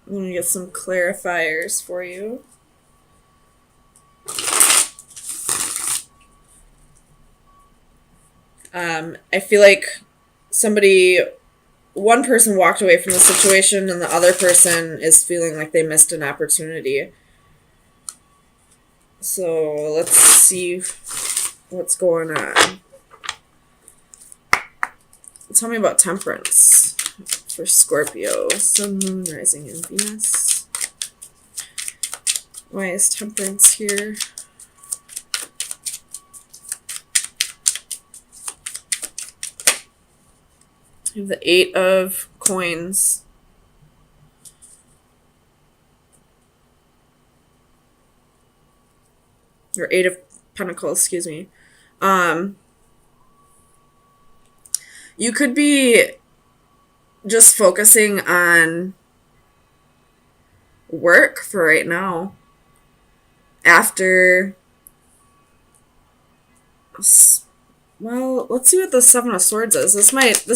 I'm going to get some clarifiers for you. I feel like one person walked away from the situation and the other person is feeling like they missed an opportunity. So let's see what's going on. Tell me about temperance for Scorpio. Sun, Moon, Rising, and Venus. Why is temperance here? You have the 8 of Coins. Or 8 of Pentacles, excuse me. You could be just focusing on work for right now. After, well, let's see what the 7 of Swords is. The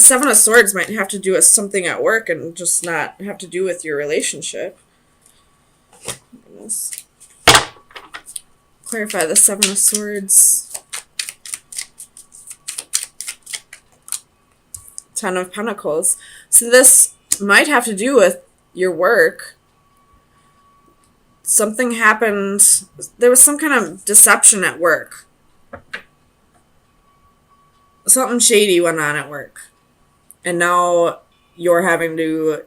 7 of Swords might have to do with something at work and just not have to do with your relationship. Goodness. Clarify the 7 of Swords. 10 of Pentacles. So this might have to do with your work. Something happened. There was some kind of deception at work. Something shady went on at work. And now you're having to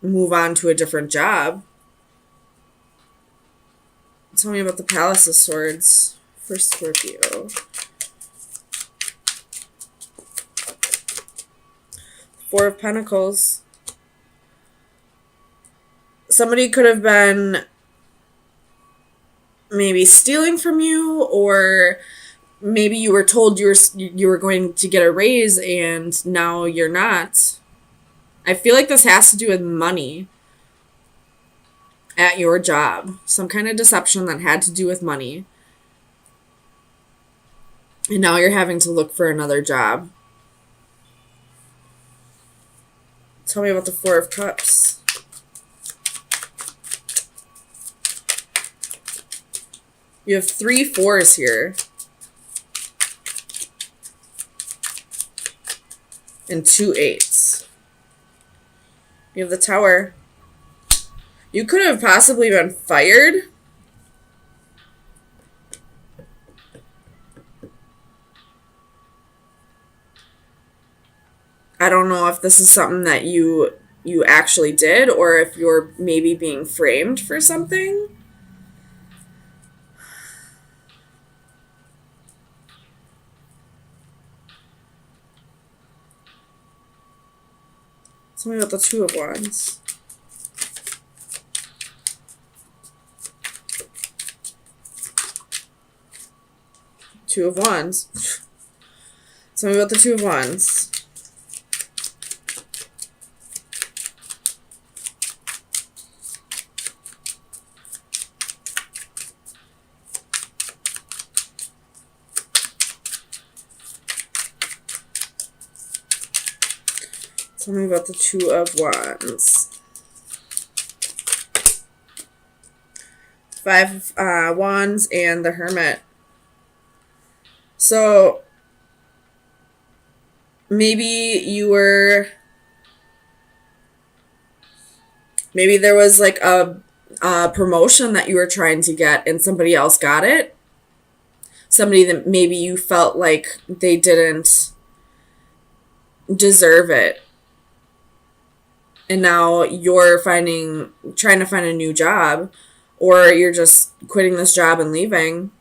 move on to a different job. Tell me about the Palace of Swords for Scorpio. 4 of Pentacles. Somebody could have been maybe stealing from you, or maybe you were told you were going to get a raise and now you're not. I feel like this has to do with money at your job. Some kind of deception that had to do with money. And now you're having to look for another job. Tell me about the 4 of Cups. You have 3 4s here. And 2 8s. You have the Tower. You could have possibly been fired. I don't know if this is something that you actually did, or if you're maybe being framed for something. Tell me about the 2 of Wands. Two of Wands. Tell me about the 2 of Wands. Tell me about the 2 of Wands. 5 of Wands and the Hermit. So maybe there was like a promotion that you were trying to get and somebody else got it. Somebody that maybe you felt like they didn't deserve it. And now you're trying to find a new job, or you're just quitting this job and leaving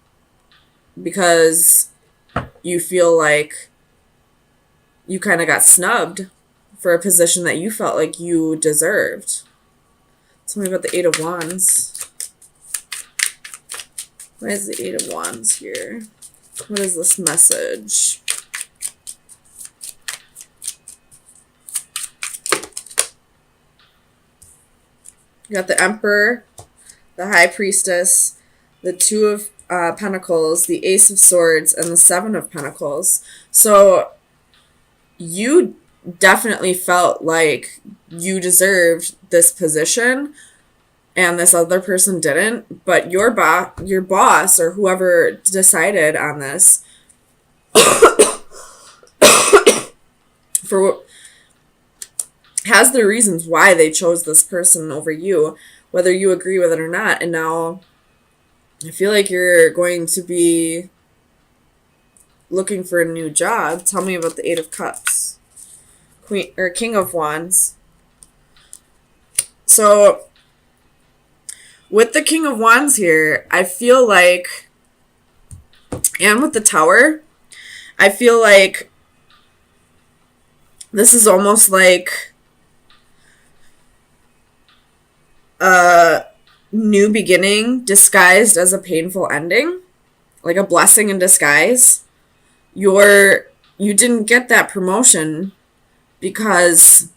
because you feel like you kind of got snubbed for a position that you felt like you deserved. Tell me about the 8 of Wands. Why is the 8 of Wands here? What is this message? You got the Emperor, the High Priestess, the 2 of Pentacles, the Ace of Swords, and the 7 of Pentacles. So you definitely felt like you deserved this position, and this other person didn't, but your boss or whoever decided on this for has their reasons why they chose this person over you, whether you agree with it or not. And now I feel like you're going to be looking for a new job. Tell me about the Eight of Cups. Queen or King of Wands. So with the King of Wands here, I feel like, and with the Tower, I feel like this is almost like a new beginning disguised as a painful ending, like a blessing in disguise. You didn't get that promotion because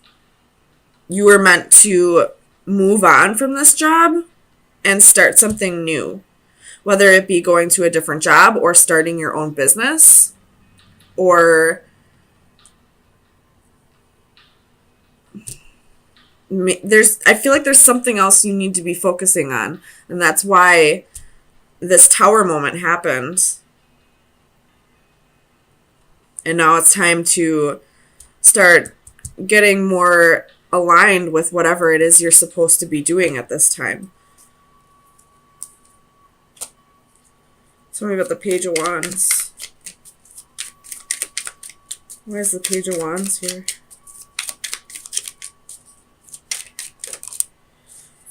you were meant to move on from this job and start something new, whether it be going to a different job or starting your own business, or I feel like there's something else you need to be focusing on, and that's why this Tower moment happened. And now it's time to start getting more aligned with whatever it is you're supposed to be doing at this time. Tell me about the Page of Wands. Where's the Page of Wands here?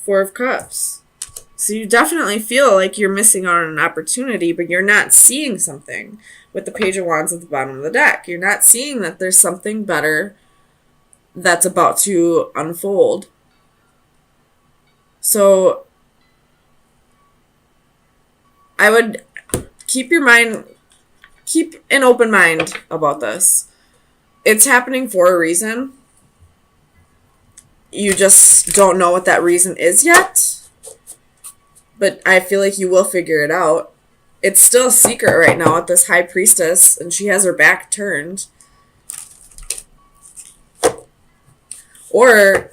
Four of Cups. So you definitely feel like you're missing out on an opportunity, but you're not seeing something. With the Page of Wands at the bottom of the deck, you're not seeing that there's something better that's about to unfold. So I would keep an open mind about this. It's happening for a reason. You just don't know what that reason is yet. But I feel like you will figure it out. It's still a secret right now with this High Priestess, and she has her back turned. Or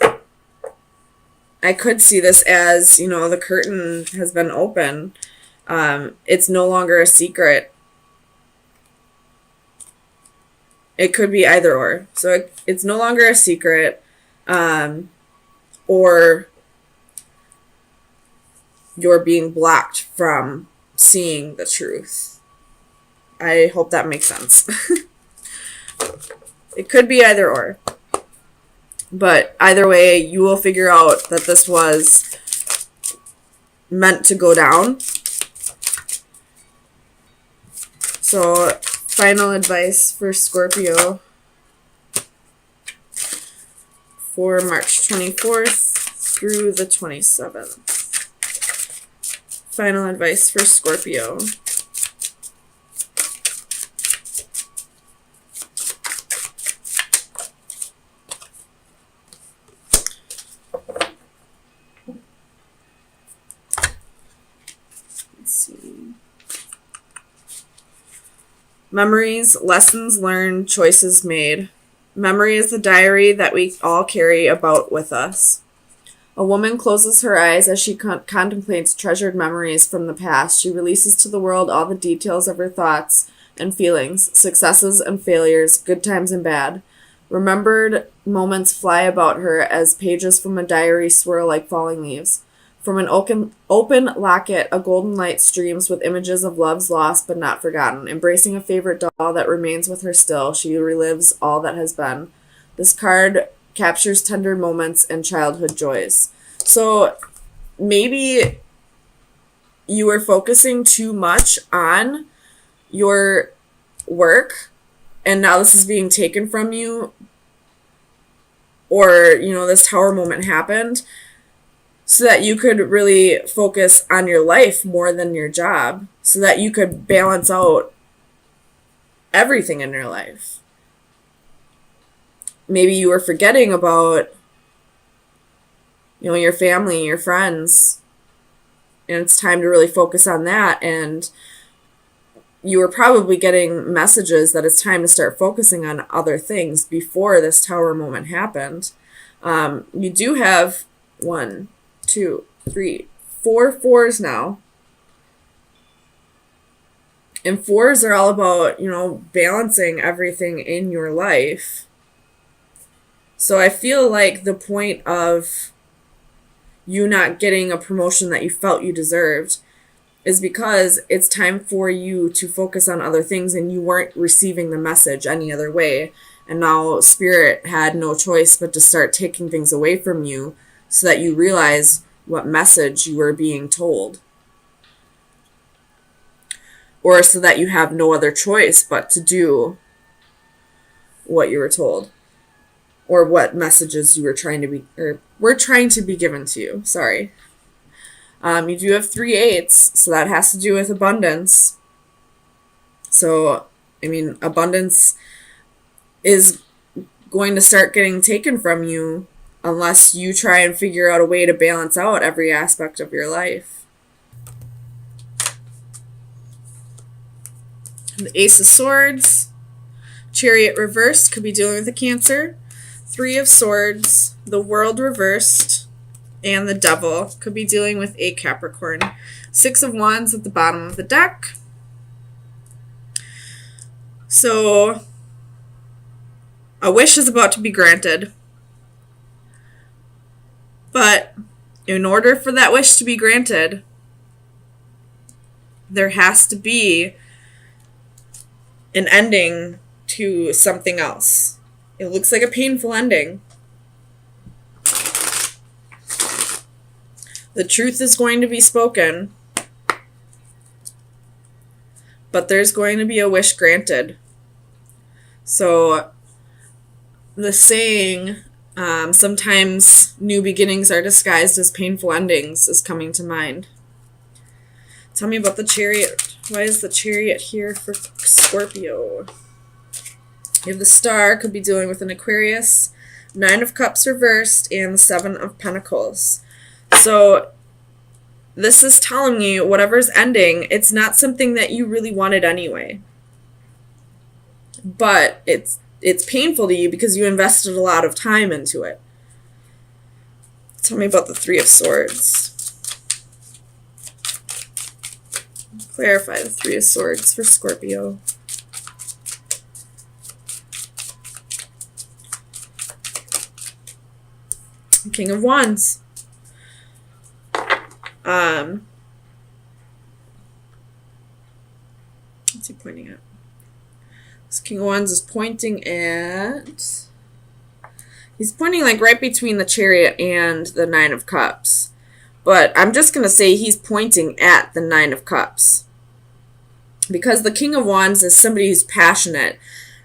I could see this as, the curtain has been open. It's no longer a secret. It could be either or. So it's no longer a secret. Or you're being blocked from seeing the truth. I hope that makes sense. It could be either or. But either way, you will figure out that this was meant to go down. So, final advice for Scorpio for March 24th through the 27th. Final advice for Scorpio. Let's see. Memories, lessons learned, choices made. Memory is the diary that we all carry about with us. A woman closes her eyes as she contemplates treasured memories from the past. She releases to the world all the details of her thoughts and feelings, successes and failures, good times and bad. Remembered moments fly about her as pages from a diary swirl like falling leaves. From an open locket, a golden light streams with images of loves lost but not forgotten. Embracing a favorite doll that remains with her still, she relives all that has been. This card captures tender moments and childhood joys. So maybe you were focusing too much on your work and now this is being taken from you, or this Tower moment happened so that you could really focus on your life more than your job, so that you could balance out everything in your life. Maybe you were forgetting about, your family, your friends, and it's time to really focus on that. And you were probably getting messages that it's time to start focusing on other things before this Tower moment happened. You do have 1, 2, three, four fours now. And fours are all about, balancing everything in your life. So I feel like the point of you not getting a promotion that you felt you deserved is because it's time for you to focus on other things and you weren't receiving the message any other way. And now Spirit had no choice but to start taking things away from you so that you realize what message you were being told. Or so that you have no other choice but to do what you were told. Or what messages you were were trying to be given to you. Sorry. You do have 3 8s, so that has to do with abundance. So, abundance is going to start getting taken from you unless you try and figure out a way to balance out every aspect of your life. The Ace of Swords, Chariot reversed, could be dealing with a Cancer. 3 of Swords, the World reversed, and the Devil could be dealing with a Capricorn. 6 of Wands at the bottom of the deck. So, a wish is about to be granted. But in order for that wish to be granted, there has to be an ending to something else. It looks like a painful ending. The truth is going to be spoken, but there's going to be a wish granted. So the saying, sometimes new beginnings are disguised as painful endings, is coming to mind. Tell me about the Chariot. Why is the Chariot here for Scorpio? You have the Star, could be dealing with an Aquarius, 9 of Cups reversed, and the 7 of Pentacles. So this is telling me whatever's ending, it's not something that you really wanted anyway. But it's painful to you because you invested a lot of time into it. Tell me about the 3 of Swords. Clarify the 3 of Swords for Scorpio. King of Wands. What's he pointing at? This King of Wands is pointing at... He's pointing like right between the Chariot and the 9 of Cups. But I'm just going to say he's pointing at the 9 of Cups. Because the King of Wands is somebody who's passionate,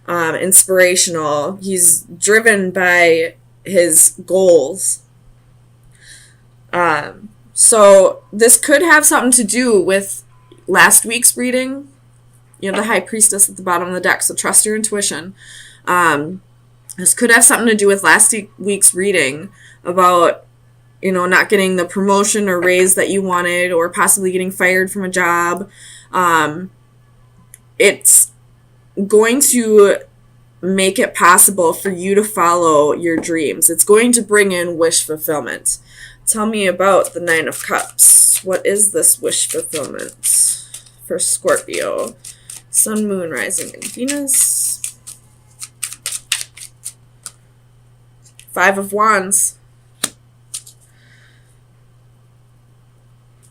inspirational. He's driven by his goals. So this could have something to do with last week's reading. You have the High Priestess at the bottom of the deck, so trust your intuition. This could have something to do with last week's reading about, not getting the promotion or raise that you wanted, or possibly getting fired from a job. It's going to make it possible for you to follow your dreams. It's going to bring in wish fulfillment. Tell me about the 9 of Cups. What is this wish fulfillment for Scorpio? Sun, Moon, Rising, and Venus. 5 of Wands.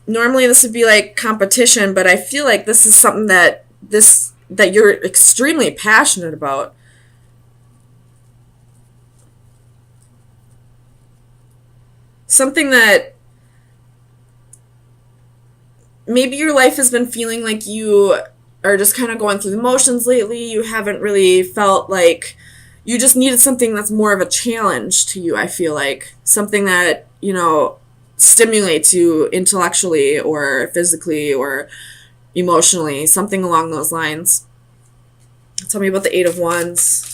Normally this would be like competition, but I feel like this is something that you're extremely passionate about. Something that maybe your life has been feeling like you are just kind of going through the motions lately. You haven't really felt like you just needed something that's more of a challenge to you, I feel like. Something that, stimulates you intellectually or physically or emotionally. Something along those lines. Tell me about the 8 of Wands.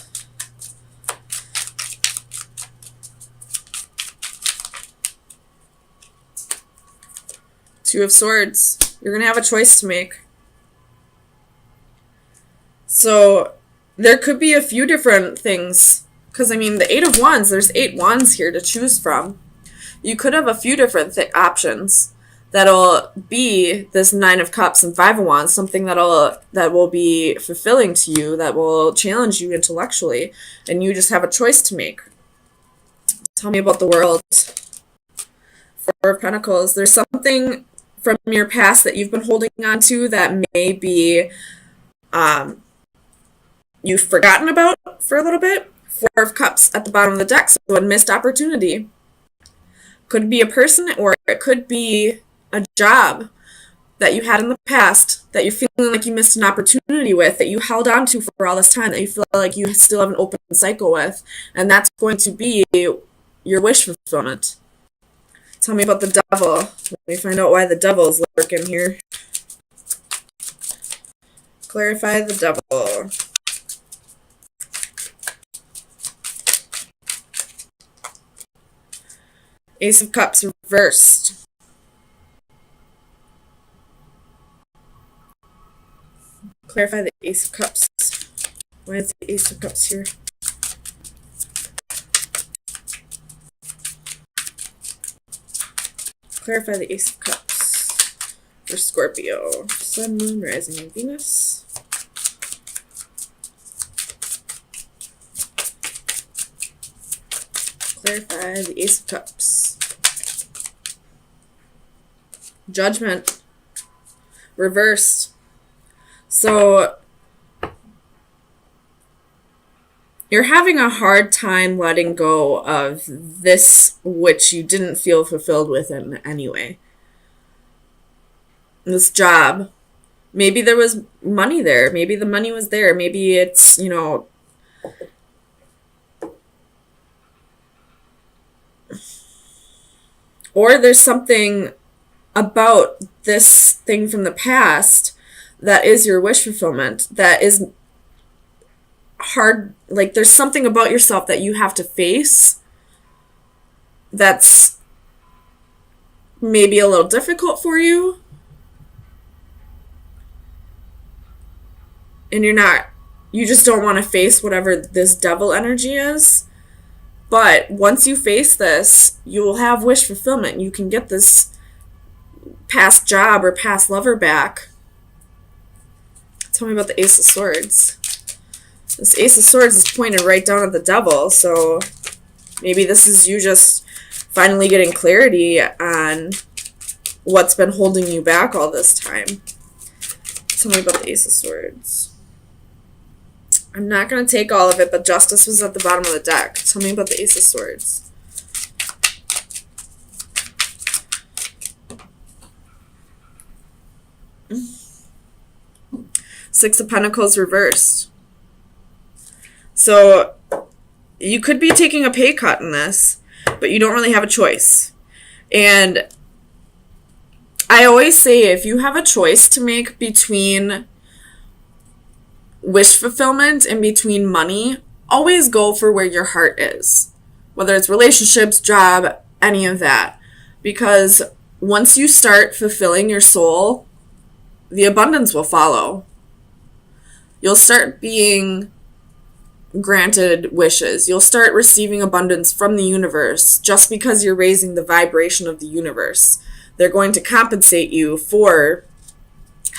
Two of Swords. You're going to have a choice to make. So there could be a few different things. Because, the 8 of Wands, there's 8 wands here to choose from. You could have a few different options that'll be this Nine of Cups and Five of Wands, something that will be fulfilling to you, that will challenge you intellectually, and you just have a choice to make. Tell me about the World. Four of Pentacles. There's something from your past that you've been holding on to that may be you've forgotten about for a little bit. Four of Cups at the bottom of the deck, so a missed opportunity. Could be a person, or it could be a job that you had in the past that you're feeling like you missed an opportunity with, that you held on to for all this time, that you feel like you still have an open cycle with, and that's going to be your wish fulfillment. Tell me about the Devil. Let me find out why the Devil is lurking here. Clarify the Devil. Ace of Cups reversed. Clarify the Ace of Cups. Why is the Ace of Cups here? Clarify the Ace of Cups for Scorpio. Sun, Moon, Rising, and Venus. Clarify the Ace of Cups. Judgment. Reversed. So you're having a hard time letting go of this which you didn't feel fulfilled with in any way. This job. Maybe there was money there. Maybe the money was there. Maybe it's, or there's something about this thing from the past that is your wish fulfillment, that is hard. Like, there's something about yourself that you have to face that's maybe a little difficult for you, and you just don't want to face whatever this Devil energy is. But once you face this, you will have wish fulfillment. You can get this past job or past lover back. Tell me about the Ace of Swords. This Ace of Swords is pointed right down at the Devil, so maybe this is you just finally getting clarity on what's been holding you back all this time. Tell me about the Ace of Swords. I'm not going to take all of it, but Justice was at the bottom of the deck. Tell me about the Ace of Swords. Six of Pentacles reversed. So you could be taking a pay cut in this, but you don't really have a choice. And I always say, if you have a choice to make between wish fulfillment and between money, always go for where your heart is. Whether it's relationships, job, any of that. Because once you start fulfilling your soul, the abundance will follow. You'll start being granted wishes. You'll start receiving abundance from the universe just because you're raising the vibration of the universe. They're going to compensate you for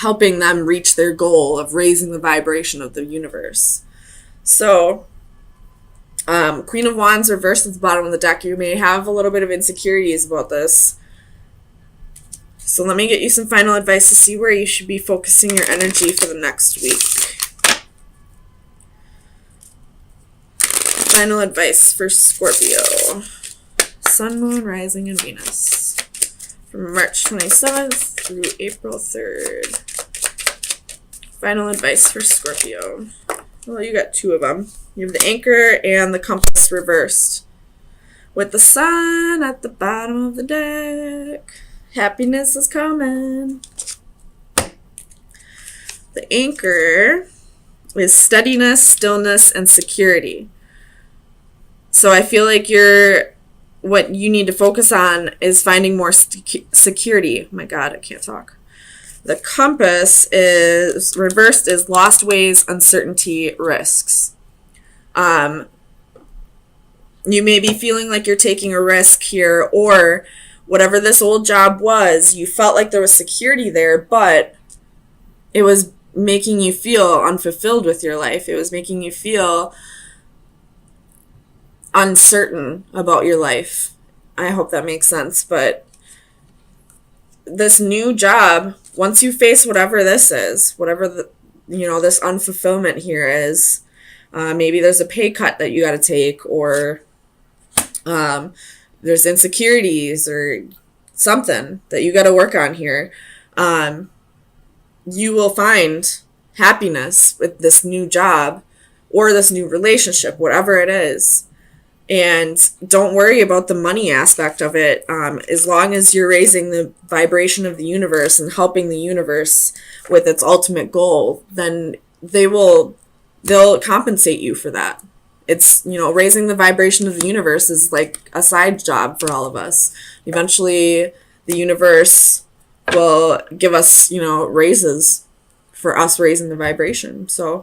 helping them reach their goal of raising the vibration of the universe. So, Queen of Wands reversed at the bottom of the deck. You may have a little bit of insecurities about this. So let me get you some final advice to see where you should be focusing your energy for the next week. Final advice for Scorpio. Sun, Moon, Rising, and Venus. From March 27th through April 3rd. Final advice for Scorpio. Well, you got two of them. You have the Anchor and the Compass reversed. With the Sun at the bottom of the deck. Happiness is coming. The Anchor is steadiness, stillness, and security. So I feel like what you need to focus on is finding more security. Oh my God, I can't talk. The Compass is reversed is lost ways, uncertainty, risks. You may be feeling like you're taking a risk here, or whatever this old job was, you felt like there was security there, but it was making you feel unfulfilled with your life. It was making you feel uncertain about your life. I hope that makes sense. But this new job, once you face whatever this is, whatever this unfulfillment here is, maybe there's a pay cut that you got to take, or there's insecurities or something that you got to work on here. You will find happiness with this new job or this new relationship, whatever it is. And don't worry about the money aspect of it. As long as you're raising the vibration of the universe and helping the universe with its ultimate goal, then they'll compensate you for that. It's, raising the vibration of the universe is like a side job for all of us. Eventually, the universe will give us, raises for us raising the vibration. So